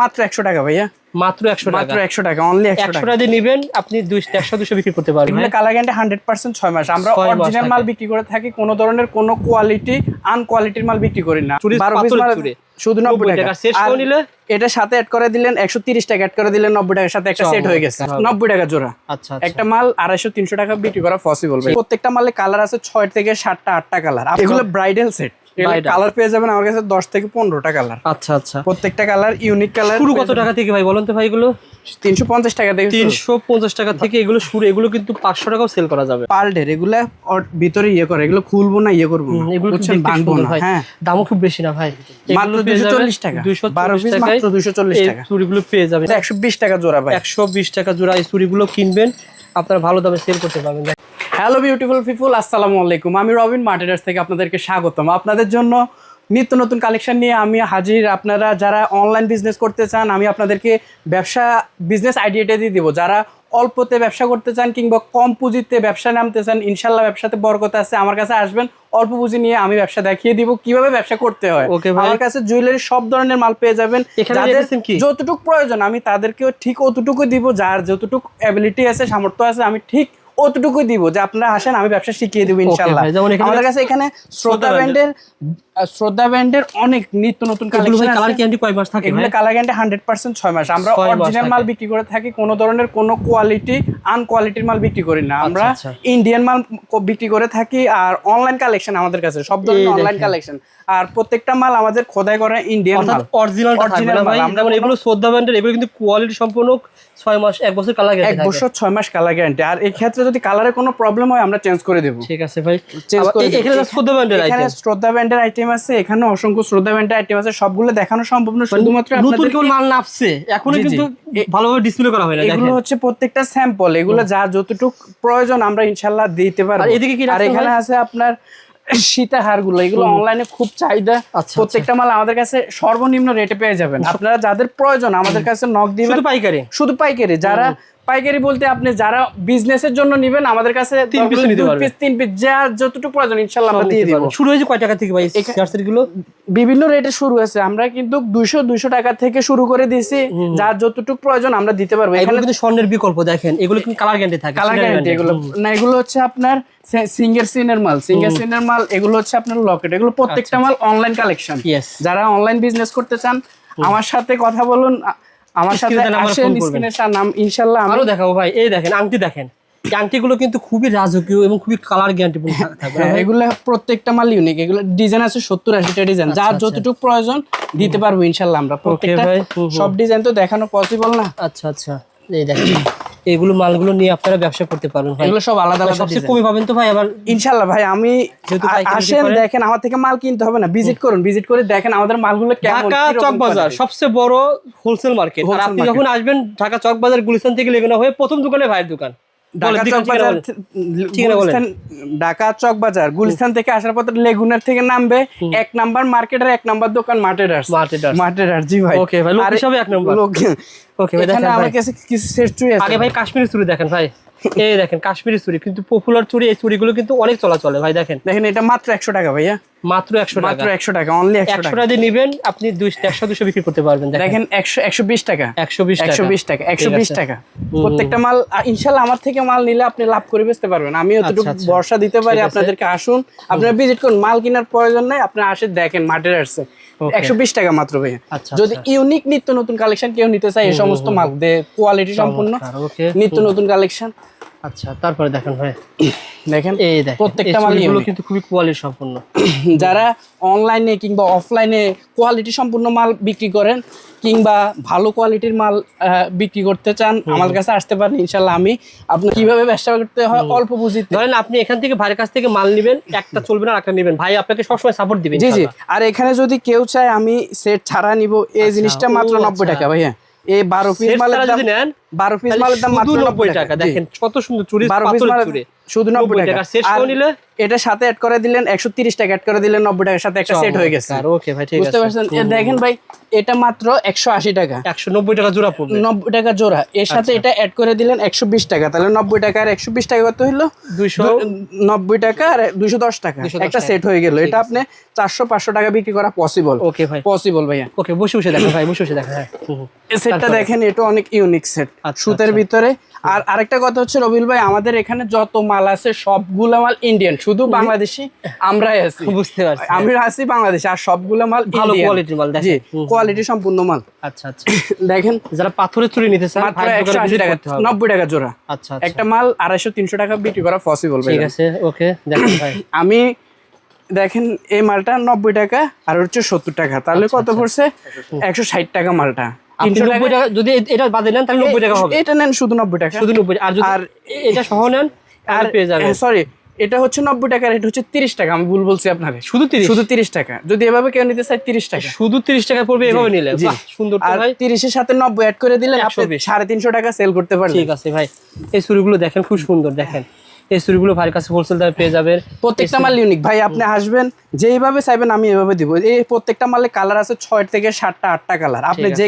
মাত্র 100 টাকা ভাইয়া, মাত্র 100 টাকা, মাত্র 100 টাকা, অনলি 100 টাকা। 100 টাকা দিয়ে নেবেন আপনি 100-200 বিক্রি করতে পারবেন। এগুলো কালার গ্যারান্টি 100% 6 মাস। আমরা 6 মাস অরিজিনাল মাল বিক্রি করে থাকি, কোনো ধরনের কোনো কোয়ালিটি আনকোয়ালিটির মাল বিক্রি করি না। 12 পিস মাল শুধু 90 টাকা। সেট করে নিলে এটা সাথে অ্যাড করে দিলেন 130 টাকা, অ্যাড করে দিলেন 90 টাকার সাথে একটা সেট হয়ে গেছে 90 টাকা জোড়া। আচ্ছা একটা মাল 250-300 টাকা বিক্রি করা পসিবল। প্রত্যেকটা মালে কালার আছে 6 থেকে 7টা 8টা কালার। এগুলো ব্রাইডাল সেট, কালার পেয়ে যাবেন আমার কাছে 10 থেকে 15টা কালার। আচ্ছা আচ্ছা, প্রত্যেকটা কালার ইউনিক কালার। শুরু কত টাকা থেকে ভাই বলেন তো ভাই? এগুলো 350 টাকা থেকে 350 টাকা থেকে এগুলো শুরু। এগুলো কিন্তু 500 টাকাও সেল করা যাবে পার ডে। এগুলা ভিতরে করে, এগুলো খুলবো না, করবো না, এগুলো বুঝছেন, ভাঙবো না। হ্যাঁ, দামও খুব বেশি না ভাই, মাত্র 240 টাকা, 12 পিস মাত্র 240 টাকা। চুড়িগুলো পেয়ে যাবেন 120 টাকা জোড়া ভাই, 120 টাকা জোড়া। এই চুড়িগুলো কিনবেন, আপনারা ভালো দামে সেল করতে পারবেন। হ্যালো বিউটিফুল পিপল, আসসালামু আলাইকুম। আমি রবিন মার্টিনার্স থেকে আপনাদেরকে স্বাগতম। আপনাদের জন্য নিত্য নতুন কালেকশন নিয়ে আমি হাজির। আপনারা যারা অনলাইন বিজনেস করতে চান, আমি আপনাদেরকে বিজনেস আইডিয়াটা দিয়ে দিব। যারা অল্পতে ব্যবসা করতে চান কিংবা কম পুঁজিতে ব্যবসা নামতে চান, ইনশাল্লাহ ব্যবসাতে বরকত আছে। আমার কাছে আসবেন, অল্প পুঁজি নিয়ে আমি ব্যবসা দেখিয়ে দিব কিভাবে ব্যবসা করতে হয়। আমার কাছে জুয়েলারি সব ধরনের মাল পেয়ে যাবেন। যতটুকু প্রয়োজন আমি তাদেরকেও ঠিক অতটুকু দিব। যার যতটুকু অ্যাবিলিটি আছে, সামর্থ্য আছে, আমি ঠিক অতটুকুই দিব যে আপনারা আসেন, আমি ব্যবসা শিখিয়ে দিব ইনশাআল্লাহ। আমাদের কাছে এখানে শ্রদ্ধা ব্র্যান্ডের অনেক নিত্য নতুন কালেকশন। কালার গ্যারান্টি কয় মাস থাকে? এগুলো কালার গ্যারান্টি 100% 6 মাস। আমরা অরিজিনাল মাল বিক্রি করে থাকি, কোনো ধরনের কোনো কোয়ালিটি আনকোয়ালিটির মাল বিক্রি করি না। আমরা ইন্ডিয়ান মাল বিক্রি করে থাকি। আর অনলাইন কালেকশন আমাদের কাছে সব ধরনের অনলাইন কালেকশন। আর প্রত্যেকটা মাল আমাদের খোদাই করা ইন্ডিয়ান মাল, অরিজিনাল মাল। আমরা এগুলো শ্রদ্ধা ব্র্যান্ডের, এগুলো কিন্তু কোয়ালিটি সম্পূর্ণ 6 মাস 1 বছর কালার গ্যারান্টি, 1 বছর 6 মাস কালার গ্যারান্টি। আর এই ক্ষেত্রে যদি কালারে কোনো প্রবলেম হয় আমরা চেঞ্জ করে দেব। ঠিক আছে ভাই, চেঞ্জ করে দেব। এখানে শ্রদ্ধা ব্র্যান্ডের আইটেম, এখানে শ্রদ্ধা ব্র্যান্ডের আইটেম আছে, এখানে অসংখ্য শ্রদ্ধা ব্র্যান্ডের আইটেম আছে। সবগুলো দেখানো সম্ভব না, শুধুমাত্র নতুন কোন মাল নামছে এখনো কিন্তু ভালোভাবে ডিসপ্লে করা হয় না। এগুলো হচ্ছে প্রত্যেকটা স্যাম্পল, এগুলো যা যতটুকু প্রয়োজন আমরা ইনশাআল্লাহ দিতে পারবো। আর এদিকে কি আর এখানে আছে আপনার সীতাহার গুলো, এগুলো অনলাইনে খুব চাহিদা। প্রত্যেকটা মাল আমাদের কাছে সর্বনিম্ন রেটে পেয়ে যাবেন। আপনারা যাদের প্রয়োজন আমাদের কাছে নক দিবেন। শুধু পাইকারি, যারা পাইকারি বলতে আপনি যারা বিজনেসের জন্য নেবেন আমাদের কাছে 3 পিস যা যতটুকু প্রয়োজন ইনশাআল্লাহ আমরা দিয়ে দিব। শুরু হয়েছে কয় টাকা থেকে ভাই এক্সেসরিজ গুলো? বিভিন্ন রেটে শুরু হয়েছে। আমরা কিন্তু 200 টাকা থেকে শুরু করে দিয়েছি। যার যতটুকু প্রয়োজন আমরা দিতে পারবো। এখানে কিন্তু স্বর্ণের বিকল্প দেখেন, এগুলো কিন্তু কালার গ্যারান্টি থাকে। কালার গ্যারান্টি এগুলো না, এগুলো হচ্ছে আপনার সিঙ্গেল সিনের মাল। এগুলো হচ্ছে আপনার লকেট। এগুলো প্রত্যেকটা মাল অনলাইন কালেকশন। যারা অনলাইন বিজনেস করতে চান আমার সাথে কথা বলুন, আমার সাথে আসেন, স্ক্রিনের নাম ইনশাআল্লাহ আরো দেখাবো ভাই। এই দেখেন আংটি, দেখেন আংটিগুলো কিন্তু খুবই রাজকীয় এবং খুবই কালার গ্যারান্টি থাকবে। এগুলো প্রত্যেকটা মাল ইউনিক। এগুলো ডিজাইন আছে 70-80টা ডিজাইন। যার যতটুকু প্রয়োজন দিতে পারবো ইনশাআল্লাহ আমরা। প্রত্যেকটা সব ডিজাইন তো দেখানো পসিবল না। আচ্ছা আচ্ছা, এই দেখেন এগুলো মালগুলো নিয়ে আপনারা ব্যবসা করতে পারবেন ভাই। এগুলো সব আলাদা আলাদা সবচেয়ে কমই পাবেন তো ভাই আবার ইনশাআল্লাহ। ভাই আমি আসেন, দেখেন, আমার থেকে মাল কিনতে হবে না, ভিজিট করুন, ভিজিট করে দেখেন আমাদের মালগুলো কেমন। ঢাকা চকবাজার সবচেয়ে বড় হোলসেল মার্কেট। আর আপনি যখন আসবেন ঢাকা চকবাজার গুলিস্তান থেকে লেগুনা হয়ে প্রথম দোকানে ভাইয়ের দোকান। ঢাকা চকবাজার গুলিস্তান থেকে আসার পথে লেগুনার থেকে নামবে 1 নাম্বার মার্কেটের 1 নাম্বার দোকান মার্টেডার্স। জি ভাই, ওকে ভাই, লোক হিসাবে 1 নাম্বার। ওকে ভাই, দেখেন আমার কাছে কিছু সেট চুড়ি আছে। আগে ভাই কাশ্মীরি চুড়ি দেখেন ভাই, এই দেখেন কাশ্মীরি চুড়ি কিন্তু পপুলার চুড়ি। এই চুড়িগুলো কিন্তু অনেক চলে ভাই। দেখেন এটা মাত্র 100 টাকা ভাইয়া, মাত্র 100 টাকা, অনলি 100 টাকা দিয়ে নেবেন আপনি 100-200 বিক্রি করতে পারবেন। দেখেন 120 টাকা, 120 টাকা প্রত্যেকটা মাল। ইনশাআল্লাহ আমার থেকে মাল নিলে আপনি লাভ করে বেচতে পারবেন। আমি অতটুকু ভরসা দিতে পারি আপনাদেরকে। আসুন, আপনারা ভিজিট করুন, মাল কেনার প্রয়োজন নাই, আপনারা আসে দেখেন মার্টেরার্সে 120 টাকা মাত্র ভাই। যদি ইউনিক নিত্য নতুন কালেকশন কেউ নিতে চায়, এই সমস্ত মাল কোয়ালিটি সম্পূর্ণ নিত্য নতুন কালেকশন। আচ্ছা, তারপরে দেখেন ভাই, দেখেন এই দেখেন প্রত্যেকটা মাল কিন্তু খুবই কোয়ালিটি সম্পূর্ণ। যারা অনলাইনে কিংবা অফলাইনে কোয়ালিটি সম্পূর্ণ মাল বিক্রি করেন কিংবা ভালো কোয়ালিটির মাল বিক্রি করতে চান, আমার কাছে আসতে পারেন ইনশাআল্লাহ। আমি আপনি কিভাবে ব্যবসা করতে হয় অল্প পুঁজিতে, ধরেন আপনি এখান থেকে ভাইয়ের কাছ থেকে মাল নেবেন, একটা চলবে না আরেকটা নেবেন, ভাই আপনাকে সবসময় সাপোর্ট দিবেন। জি। আর এখানে যদি কেউ চায় আমি সেট ছাড়া নিব, এই জিনিসটা মাত্র 90 টাকা ভাইয়া। এই 12 পিস মালের দাম 12 পিস মালের দাম মাত্র 90 টাকা। দেখেন কত সুন্দর চুড়ি, 12 পিস মাল শুধু 90 টাকা। সেট আর নিলে এটা সাথে অ্যাড করে দিলেন 130 টাকা, অ্যাড করে দিলেন 90 টাকার সাথে একটা সেট হয়ে গেছে। ওকে ভাই, ঠিক আছে, বুঝতে পারছেন? দেখেন ভাই, এটা মাত্র 180 টাকা, 190 টাকা জোড়া পড়বে, 90 টাকা জোড়া। এর সাথে এটা অ্যাড করে দিলেন 120 টাকা, তাহলে 90 টাকা আর 120 টাকা কত হলো? 290 টাকা আর 210 টাকা, একটা সেট হয়ে গেল। এটা আপনি 400-500 টাকা বিক্রি করা পসিবল। ওকে ভাই, পসিবল ভাইয়া। ওকে, বসে বসে দেখেন ভাই, বসে বসে দেখেন। হ্যাঁ, এই সেটটা দেখেন, এটা অনেক ইউনিক সেট সুতের ভিতরে। আর আরেকটা কথা হচ্ছে রবিল ভাই, আমাদের এখানে যত মাল আছে সবগুলো মাল ইন্ডিয়ান, শুধু বাংলাদেশি আমরাই আছি। বুঝতে পারছি, আমি আছি বাংলাদেশে, আর সবগুলো মাল ভালো কোয়ালিটির মাল। জি, কোয়ালিটি সম্পূর্ণ মাল। আচ্ছা আচ্ছা, দেখেন যারা পাথরের চুড়ি নিতে চান মাত্র 180 টাকা, 90 টাকা জোড়া। আচ্ছা, একটা মাল 250-300 টাকা বিক্রি করা পসিবল। ঠিক আছে, ওকে, দেখেন ভাই, আমি দেখেন এই মালটা 90 টাকা আর হচ্ছে 70 টাকা, তাহলে কত পড়ছে? 160 টাকা মালটা। 300 টাকা যদি এটা বাদে নেন তাহলে 90 টাকা হবে। এটা নেন শুধু 90 টাকা, শুধু 90। আর যদি এটা সহ নেন আর পেয়ে যাবেন, সরি, এটা হচ্ছে 90 টাকা, এটা হচ্ছে 30 টাকা। আমি ভুল বলছি আপনাকে, শুধু 30, শুধু 30 টাকা। যদি এভাবে কেউ নিতে চায় 30 টাকা, শুধু 30 টাকা পড়বে এভাবে নিলে। বাহ, সুন্দর তো আর ভাই। 30 এর সাথে 90 অ্যাড করে দিলেন আপনি 350 টাকা সেল করতে পারবেন। ঠিক আছে ভাই, এই চুড়িগুলো দেখেন খুব সুন্দর। দেখেন এই চুড়িগুলো ভাইয়ের কাছে হোলসেল দামে পেয়ে যাবেন। প্রত্যেকটা মাল ইউনিক ভাই, আপনি আসবেন যেইভাবে চাইবেন আমি এভাবে দিব। এই প্রত্যেকটা মালে কালার আছে 6 থেকে 7টা 8টা কালার। আপনি যে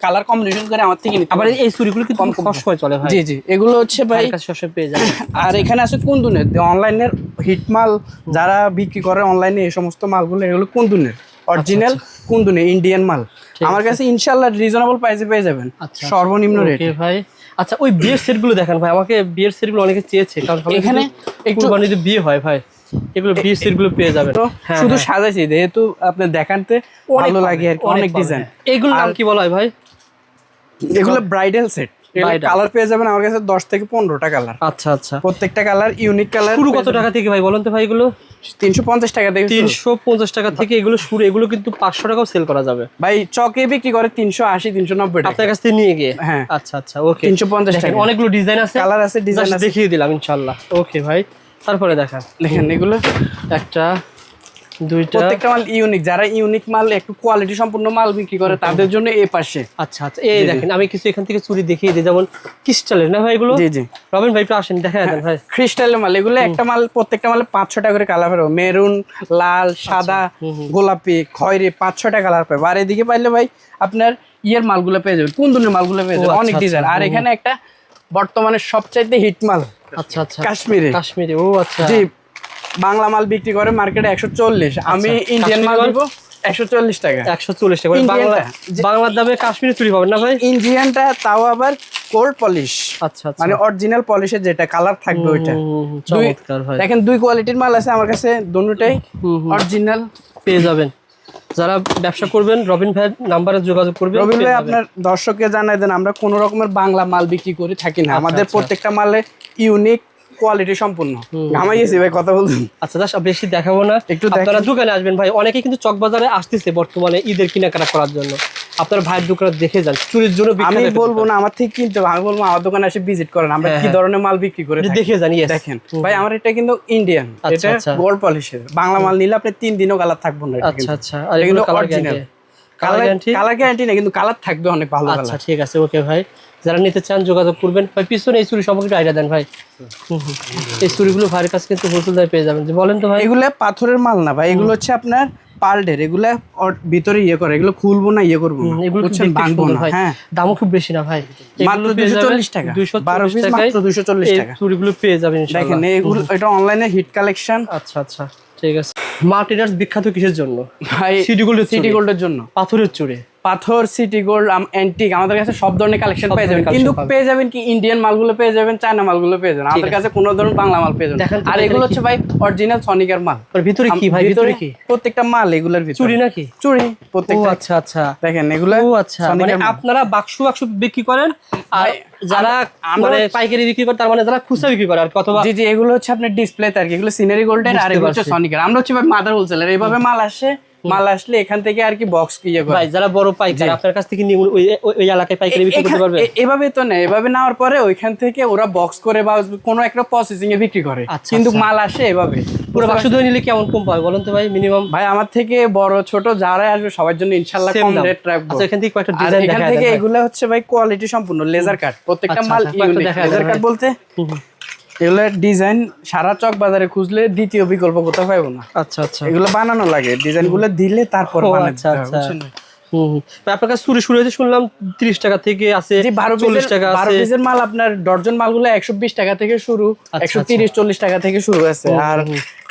কালার কম্বিনেশন করে আমার থেকে নিতে আবার পারেন। এই চুড়িগুলো কিন্তু সবসময় চলে ভাই। জি জি, এগুলো হচ্ছে ভাই ভাইয়ের কাছে সবসময় পেয়ে যাবেন। আর এখানে আছে কুন্দুনের, অনলাইনের হিট মাল যারা বিক্রি করে অনলাইনে, এই সমস্ত মালগুলো এগুলো কুন্দুনের, অরিজিনাল কুন্দুনের ইন্ডিয়ান মাল। আমার কাছে ইনশাআল্লাহ রিজনেবল প্রাইসে পেয়ে যাবেন, সর্বনিম্ন রেট। ওকে ভাই, আচ্ছা ওই বিয়ের সেটগুলো দেখেন ভাই, আমাকে বিয়ের সেটগুলো অনেকে চেয়েছে, কারণ এখানে একটু কুরবানিতে বিয়ে হয় ভাই, এগুলো বিয়ের সেটগুলো পেয়ে যাবেন। শুধু সাজাইছি যেহেতু আপনি দেখানতে ভালো লাগে আর কি, অনেক ডিজাইন। এগুলো নাম কি বলা হয় ভাই? এগুলো ব্রাইডাল সেট। কালার পেয়ে যাবেন আমার কাছে 10 থেকে 15টা কালার। আচ্ছা আচ্ছা, প্রত্যেকটা কালার ইউনিক কালার। শুরু কত টাকা থেকে ভাই বলেন তো ভাই? এগুলো 350 টাকা থেকে 350 টাকা থেকে এগুলো শুরু। এগুলো কিন্তু 500 টাকাও সেল করা যাবে ভাই, চকে বিক্রি করে 380-390 টাকা আপনার কাছ থেকে নিয়ে গিয়ে। হ্যাঁ, আচ্ছা আচ্ছা, ওকে, 350 টাকা। অনেকগুলো ডিজাইন আছে, কালার আছে, ডিজাইন আছে, দেখিয়ে দিলাম ইনশাআল্লাহ। ওকে ভাই, তারপরে দেখান। দেখেন এগুলো একটা, দুইটা, প্রত্যেকটা মাল ইউনিক। যারা ইউনিক মাল, একটু কোয়ালিটি সম্পূর্ণ মাল বিক্রি করে তাদের জন্য এই পাশে। আচ্ছা আচ্ছা, এই দেখেন আমি কিছু এখান থেকে চুড়ি দেখিয়ে দিই, যেমন ক্রিস্টালের না ভাই এগুলো? জি জি, রবিন ভাই একটু আসেন, দেখা দেন ভাই। ক্রিস্টালের মাল এগুলো, একটা মাল প্রত্যেকটা মালে 5-6 টাকা করে কালার পাবে। মেরুন, লাল, সাদা, গোলাপি, খয়েরি, 5-6টা কালার পাবে। আর এদিকে পাইলে ভাই আপনার ইয়ের মালগুলো পেয়ে যাবেন, কুন্দুনের মালগুলো পেয়ে যাবেন, অনেক ডিজাইন। আর এখানে একটা বর্তমানে সবচাইতে হিট মাল, আচ্ছা আচ্ছা, কাশ্মীরি। ও আচ্ছা, জি, বাংলা মাল বিক্রি করে মার্কেটে 140, আমি ইন্ডিয়ান মাল দিব 140 টাকা। 140 টাকা বাংলার দামে কাশ্মীরি চুড়ি পাবেন না ভাই? ইন্ডিয়ানটা তাও আবার কোল্ড পলিশ, আচ্ছা আচ্ছা, মানে অরিজিনাল পলিশের যেটা কালার থাকবে ওইটা। চমৎকার ভাই, দেখেন 2 কোয়ালিটির মাল আছে আমার কাছে, দুটোটাই অরিজিনাল পেয়ে যাবেন। যারা ব্যবসা করবেন রবিন ভাইয়ের নাম্বারে যোগাযোগ করবেন। রবিন ভাই আপনার দর্শককে জানাই দেন, আমরা কোনো রকমের বাংলা মাল বিক্রি করে থাকি না। আমাদের প্রত্যেকটা মালে ইউনিক কোয়ালিটি সম্পূর্ণ। ঘামাইয়েছি ভাই কথা বলুন। আচ্ছা দাস, বেশি দেখাবো না, একটু আপনারা দোকানে আসবেন ভাই। অনেকে কিন্তু চকবাজারে আসতেছে বর্তমানে ঈদের কেনাকাটা করার জন্য। আপনার ভাইয়ের দোকানে দেখে যান, চুরির জন্য আমি বলবো না আমার থেকে কিনতে হবে, আমি বলবো আমার দোকানে এসে ভিজিট করেন, আমরা কি ধরনের মাল বিক্রি করে দেখে জানি। দেখেন ভাই, আমার এটা কিন্তু ইন্ডিয়ান, এটা গোল্ড পলিশের। বাংলা মাল নিলে আপনি 3 দিনও কালার থাকবে না। আচ্ছা আচ্ছা, আর এগুলো অরিজিনাল কালার গ্যারান্টি না, কিন্তু কালার থাকবে অনেক ভালো। আচ্ছা ঠিক আছে, ওকে ভাই, যারা নিতে চান যোগাযোগ করবেন ভাই। পিছনে এই চুড়ি সম্পর্কে আইডিয়া দেন ভাই। এই চুড়িগুলো ভাইয়ের কাছে কিন্তু হোলসেল দামে পেয়ে যাবেন। বলেন তো ভাই, এগুলো পাথরের মাল না ভাই, এগুলো হচ্ছে আপনার পার্লডের। এগুলো ভিতরে ইয়ে করে, এগুলো খুলবো না, ইয়ে করবো না, এগুলো ভাঙবো না। হ্যাঁ, দামও খুব বেশি না ভাই, মাত্র 240 টাকা, 12 পিস মাত্র 240 টাকা। চুড়িগুলো পেয়ে যাবেন ইনশাআল্লাহ। দেখেন এগুলো, এটা অনলাইনে হিট কালেকশন। আচ্ছা আচ্ছা, ঠিক আছে। মার্টিনার্স বিখ্যাত কিসের জন্য ভাই? সিটি গোল্ডের জন্য। পাথরের চুড়ি, পাথর, সিটি গোল্ড, অ্যান্টিক, আমাদের কাছে সব ধরনের কালেকশন পেয়ে যাবেন। কিন্তু পেয়ে যাবেন কি ইন্ডিয়ান মালগুলো পেয়ে যাবেন, চায়না মালগুলো পেয়ে যাবেন। আমাদের কাছে কোনো ধরনের বাংলা মাল পেয়ে যাবেন। আর এগুলো হচ্ছে ভাই অরিজিনাল সনিকের মাল। ভিতরে কি ভাই? ভিতরে কি প্রত্যেকটা মাল এগুলোর ভিতরে চুড়ি নাকি? চুড়ি প্রত্যেকটা। আচ্ছা আচ্ছা, দেখেন এগুলো। ও আচ্ছা, মানে আপনারা বাক্স বাক্স বিক্রি করেন, আর যারা মানে পাইকারি বিক্রি করে, তার মানে যারা খুচরা বিক্রি করে আর কত? জি জি, এগুলো হচ্ছে আপনার ডিসপ্লেতে আর কি, এগুলো সিনারি গোল্ডের, আর এগুলো হচ্ছে সনিকের। আমরা হচ্ছে ভাই মাদার হোলসেলার। এইভাবে মাল আসে মাল আসলে এখান থেকে আর কি বক্স ইয়ে করে ভাই যারা বড় পাইকার আপনার কাছ থেকে নিয়ে ওই এলাকায় পাইকারি বিক্রি করতে পারবে? এভাবে তো না, এভাবে নেওয়ার পরে ওইখান থেকে ওরা বক্স করে বা কোনো একটা প্রসেসিং এ বিক্রি করে, আচ্ছা, কিন্তু আচ্ছা। মাল আসে এভাবে। পুরো বাক্স ধরে নিলে কেমন কম পাবে বলেন তো ভাই মিনিমাম? ভাই আমার থেকে বড় ছোট যারাই আসবে সবার জন্য ইনশাআল্লাহ Same কম দাম। রেট রাখবো। আচ্ছা এখান থেকে কয়েকটা আর ডিজাইন এখান দেখা থেকে যায় এগুলা হচ্ছে ভাই কোয়ালিটি সম্পূর্ণ লেজার কাট, প্রত্যেকটা আচ্ছা, মাল আচ্ছা, কয়েকটা ইউনিক। দেখা লেজার যায় কাট ভাই। বলতে এগুলা ডিজাইন সারা চক বাজারে খুঁজলে দ্বিতীয় বিকল্প কোথাও পাবো না। আচ্ছা আচ্ছা। এগুলো বানানো লাগে, ডিজাইন গুলো দিলে তারপর ও, বানাতে আচ্ছা, হবে, আচ্ছা। বুঝছেন? ভাই আপনার কাছে চুরি শুরু হয়েছে শুনলাম 30 টাকা থেকে আছে, জি 12 40 টাকা আছে। পিসের মাল আপনার ডর্জন মালগুলো 120 টাকা থেকে শুরু, আচ্ছা, 130-40 টাকা থেকে শুরু আছে। আর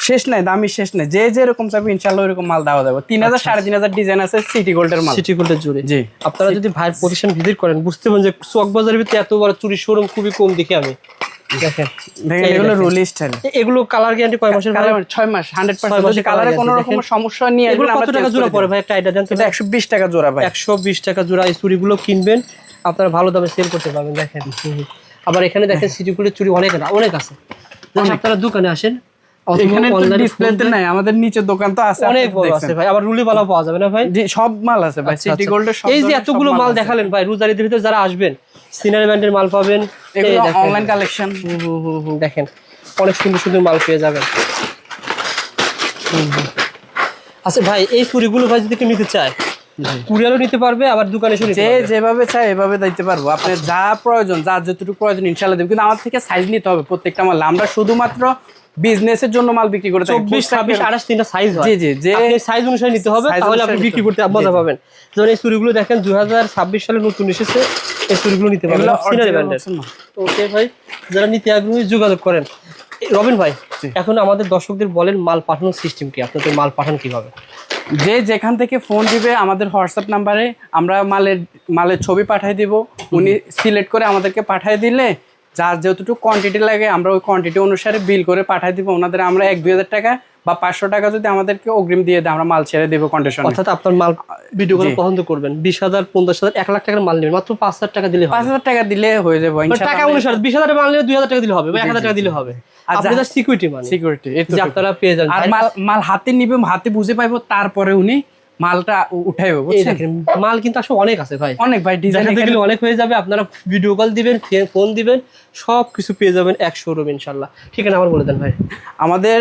শেষ নাই, দামি শেষ নাই, যে যেরকম চাইবে ইনশাআল্লাহ ওইরকম মাল দেওয়া যাবে। 3000 3500 ডিজাইন আছে সিটি গোল্ডের মাল। সিটি গোল্ডের জুড়ে জি আপনারা যদি ভাইয়ের প্রতিষ্ঠান ভিজিট করেন বুঝতে পারবেন যে চক বাজারের ভিতরে এত বড় চুরি শোরুম খুবই কম দেখি আমি। দেখেন দেখেন এগুলো রুলি স্টাইল, এগুলো কালার গ্যারান্টি কয় মাসের? ভাই 6 মাস 100%। 6 যদি মাসের কালারে colour কোনো guarantee রকম সমস্যা নিয়ে এগুলো আসবেন কত আমরা টাকা change জোড়া করে পড়ে দেব। ভাই একটা আইডিয়া দেন তো? এটা 120 টাকা জোড়া ভাই। 120 টাকা জোড়া এই চুড়িগুলো কিনবেন আপনারা ভালো দামে সেল করতে পারবেন। দেখেন আবার এখানে দেখেন সিটি গোল্ডের চুড়ি অনেক অনেক আছে। যখন আপনারা দোকানে আসেন অথবা এখানে তো অনলাইনে ডিসপ্লেতে নাই, আমাদের নিচের দোকান তো আছে, অনেক আপনি বড় দেখছেন। আছে ভাই, আবার রুলি বালাও পাওয়া যাবে না ভাই? জি সব মাল আছে ভাই, আচ্ছা, সিটি আচ্ছা। গোল্ডের সব এই যে ধরনের সব এতগুলো মাল আছে। দেখালেন ভাই, রোজারিদের ভিতরে যারা আসবেন সিনারি ব্র্যান্ডের মাল পাবেন। এই এগুলো দেখেন। Online collection. দেখেন অনেক সুন্দর সুন্দর মাল পেয়ে যাবেন। আচ্ছা ভাই এই চুড়িগুলো ভাই যদি কেউ নিতে চায় কুরিয়ারও নিতে পারবে, আবার দোকানে এসে নিতে যে পারবে। যেভাবে চাই এভাবে দিতে পারবো, আপনার যা প্রয়োজন, যার যতটুকু প্রয়োজন ইনশাআল্লাহ দেব, কিন্তু আমার থেকে সাইজ নিতে হবে প্রত্যেকটা মাল। আমরা শুধুমাত্র বিজনেসের জন্য মাল বিক্রি করে থাকি। 24, 26, 28 তিনটা সাইজ হয়। জি, জি, যে আপনি সাইজ অনুসারে নিতে হবে, size তাহলে আপনি অনুসারে বিক্রি নিতে করতে হবে। মজা জি, জি। পাবেন। যেমন এই চুড়িগুলো দেখেন 2026 সালে নতুন এসেছে, এই চুড়িগুলো নিতে পারবেন এগুলো সিনারি original ব্র্যান্ডের। বলছেন না? ওকে ভাই, যারা নিতে আগ্রহী যোগাযোগ করেন। রবিন ভাই জি। এখন আমাদের দর্শকদের বলেন মাল পাঠানোর সিস্টেম কি, আপনাদের মাল পাঠান কিভাবে? যে যেখান থেকে ফোন দিবে আমাদের হোয়াটসঅ্যাপ নাম্বারে আমরা মালের ছবি পাঠিয়ে দিব, উনি সিলেক্ট করে আমাদেরকে পাঠিয়ে দিলে যার যতটুকু কোয়ান্টিটি লাগে আমরা ওই কোয়ান্টিটি অনুসারে বিল করে পাঠিয়ে দিব ওনাদের। আমরা 1-2 হাজার টাকা বা 500 টাকা যদি আমাদেরকে অগ্রিম দিয়ে দেয় আমরা মাল ছেড়ে দেবো কন্ডিশনে। অর্থাৎ আপনার মাল ভিডিও করে জি। পছন্দ করবেন 20,000, 50,000, 1 লাখ টাকার মাল নেবেন মাত্র 5,000 টাকা দিলে হবে। 5,000 টাকা দিলে হয়ে যাবে মানে টাকা ইনশাআল্লাহ। অনুসারে 20,000 মাল নিলে 2,000 টাকা দিলে হবে বা 1,000 টাকা দিলে হবে। আর আপনি জাস্ট সিকিউরিটি মানে সিকিউরিটি যে আপনারা পেয়ে যাবেন। আর মাল হাতে নিবে, হাতে বুঝে পাইবো, তারপরে উনি মালটা উঠাইবে, এই বুঝছেন? দেখেন মাল কিন্তু আসলে অনেক আছে ভাই, অনেক ভাই ডিজাইন দেখাতে গেলে অনেক হয়ে যাবে। আপনারা ভিডিও কল দিবেন, ফোন দিবেন, সব কিছু পেয়ে যাবেন এক শোরুম ইনশাল্লাহ। ঠিকানা আমার বলে দেন ভাই। আমাদের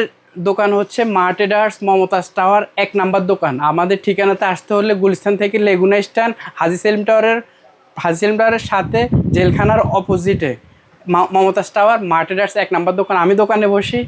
দোকান হচ্ছে মা ট্রেডার্স, মমতাজ টাওয়ার 1 নাম্বার দোকান। আমাদের ঠিকানাতে আসতে হলে গুলিস্তান থেকে লেগুনা স্ট্যান্ড, হাজী সেলিম টাওয়ারের সাথে জেলখানার অপোজিটে মমতাজ টাওয়ার, মা ট্রেডার্স 1 নাম্বার দোকান। আমি দোকানে বসি,